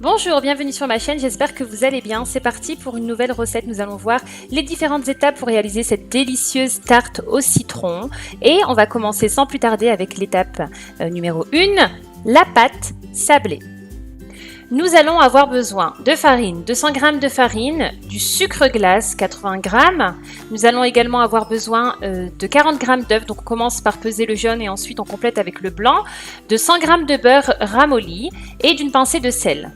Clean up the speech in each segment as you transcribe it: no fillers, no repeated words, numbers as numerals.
Bonjour, bienvenue sur ma chaîne, j'espère que vous allez bien. C'est parti pour une nouvelle recette. Nous allons voir les différentes étapes pour réaliser cette délicieuse tarte au citron. Et on va commencer sans plus tarder avec l'étape numéro 1, la pâte sablée. Nous allons avoir besoin de farine, 200 g de farine, du sucre glace, 80 g. Nous allons également avoir besoin de 40 g d'œufs, donc on commence par peser le jaune et ensuite on complète avec le blanc, de 100 g de beurre ramolli et d'une pincée de sel.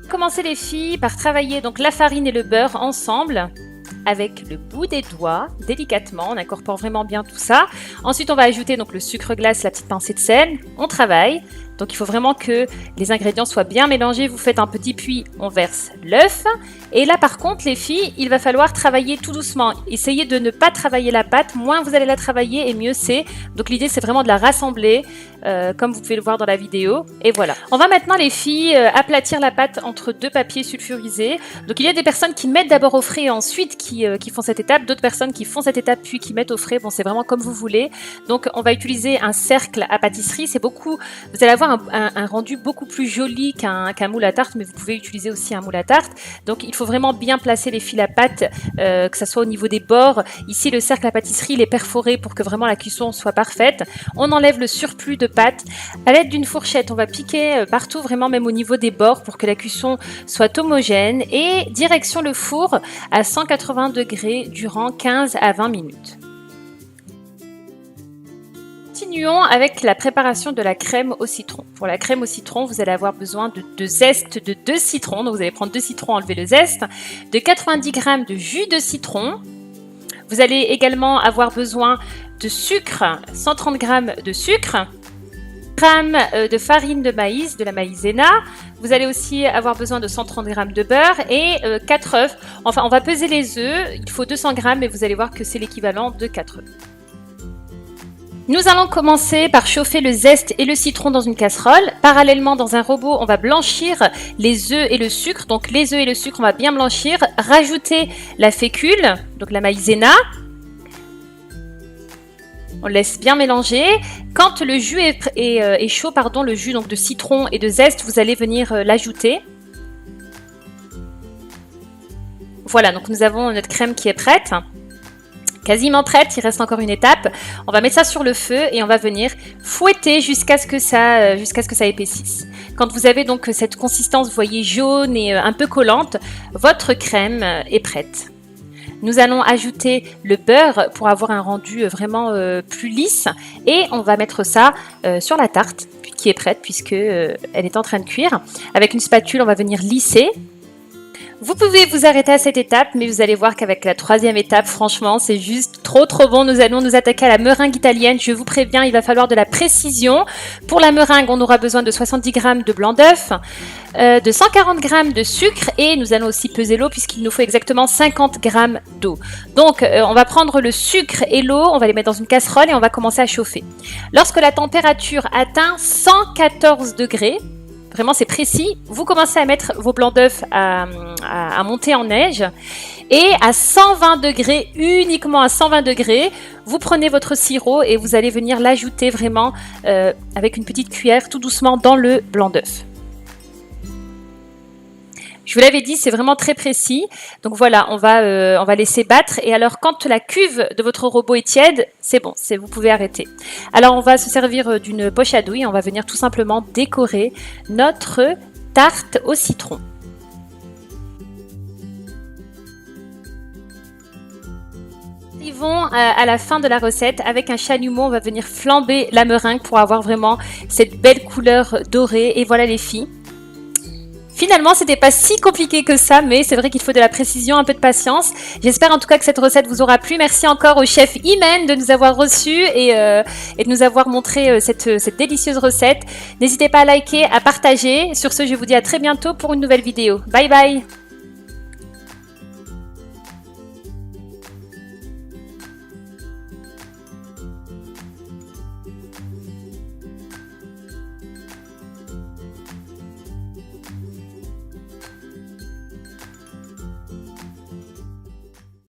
Commencez les filles par travailler donc la farine et le beurre ensemble avec le bout des doigts, délicatement, on incorpore vraiment bien tout ça. Ensuite on va ajouter donc le sucre glace, la petite pincée de sel, on travaille. Donc il faut vraiment que les ingrédients soient bien mélangés. Vous faites un petit puits, on verse l'œuf. Et là par contre les filles, il va falloir travailler tout doucement. Essayez de ne pas travailler la pâte, moins vous allez la travailler et mieux c'est. Donc l'idée c'est vraiment de la rassembler comme vous pouvez le voir dans la vidéo. Et voilà. On va maintenant les filles aplatir la pâte entre deux papiers sulfurisés. Donc il y a des personnes qui mettent d'abord au frais et ensuite qui font cette étape. D'autres personnes qui font cette étape puis qui mettent au frais. Bon c'est vraiment comme vous voulez. Donc on va utiliser un cercle à pâtisserie. C'est beaucoup, vous allez avoir un rendu beaucoup plus joli qu'un moule à tarte, mais vous pouvez utiliser aussi un moule à tarte. Donc il faut vraiment bien placer les fils à pâte, que ce soit au niveau des bords. Ici le cercle à pâtisserie il est perforé pour que vraiment la cuisson soit parfaite. On enlève le surplus de pâte. À l'aide d'une fourchette, on va piquer partout, vraiment même au niveau des bords pour que la cuisson soit homogène. Et direction le four à 180 degrés durant 15 à 20 minutes. Continuons avec la préparation de la crème au citron. Pour la crème au citron, vous allez avoir besoin de zeste de 2 citrons. Donc vous allez prendre 2 citrons, enlever le zeste, de 90 g de jus de citron. Vous allez également avoir besoin de sucre, 130 g de sucre, de farine de maïs, de la maïzena. Vous allez aussi avoir besoin de 130 g de beurre et 4 œufs. Enfin, on va peser les œufs. Il faut 200 g, mais vous allez voir que c'est l'équivalent de 4 œufs. Nous allons commencer par chauffer le zeste et le citron dans une casserole. Parallèlement, dans un robot, on va blanchir les œufs et le sucre. Donc les œufs et le sucre, on va bien blanchir. Rajouter la fécule, donc la maïzena. On laisse bien mélanger. Quand le jus est chaud, le jus donc de citron et de zeste, vous allez venir l'ajouter. Voilà, donc nous avons notre crème qui est prête. Quasiment prête, il reste encore une étape. On va mettre ça sur le feu et on va venir fouetter jusqu'à ce que ça épaississe. Quand vous avez donc cette consistance, vous voyez, jaune et un peu collante, votre crème est prête. Nous allons ajouter le beurre pour avoir un rendu vraiment plus lisse et on va mettre ça sur la tarte qui est prête puisque elle est en train de cuire. Avec une spatule, on va venir lisser. Vous pouvez vous arrêter à cette étape, mais vous allez voir qu'avec la troisième étape, franchement, c'est juste trop bon. Nous allons nous attaquer à la meringue italienne. Je vous préviens, il va falloir de la précision. Pour la meringue, on aura besoin de 70 g de blanc d'œuf, de 140 g de sucre et nous allons aussi peser l'eau puisqu'il nous faut exactement 50 g d'eau. Donc, on va prendre le sucre et l'eau, on va les mettre dans une casserole et on va commencer à chauffer. Lorsque la température atteint 114 degrés, vraiment c'est précis, vous commencez à mettre vos blancs d'œufs à monter en neige et à 120 degrés, uniquement à 120 degrés, vous prenez votre sirop et vous allez venir l'ajouter vraiment avec une petite cuillère tout doucement dans le blanc d'œuf. Je vous l'avais dit, c'est vraiment très précis. Donc voilà, on va laisser battre. Et alors, quand la cuve de votre robot est tiède, c'est bon, vous pouvez arrêter. Alors, on va se servir d'une poche à douille. On va venir tout simplement décorer notre tarte au citron. Nous arrivons à la fin de la recette. Avec un chalumeau, on va venir flamber la meringue pour avoir vraiment cette belle couleur dorée. Et voilà les filles. Finalement, c'était pas si compliqué que ça, mais c'est vrai qu'il faut de la précision, un peu de patience. J'espère en tout cas que cette recette vous aura plu. Merci encore au chef Imen de nous avoir reçus et de nous avoir montré cette délicieuse recette. N'hésitez pas à liker, à partager. Sur ce, je vous dis à très bientôt pour une nouvelle vidéo. Bye bye!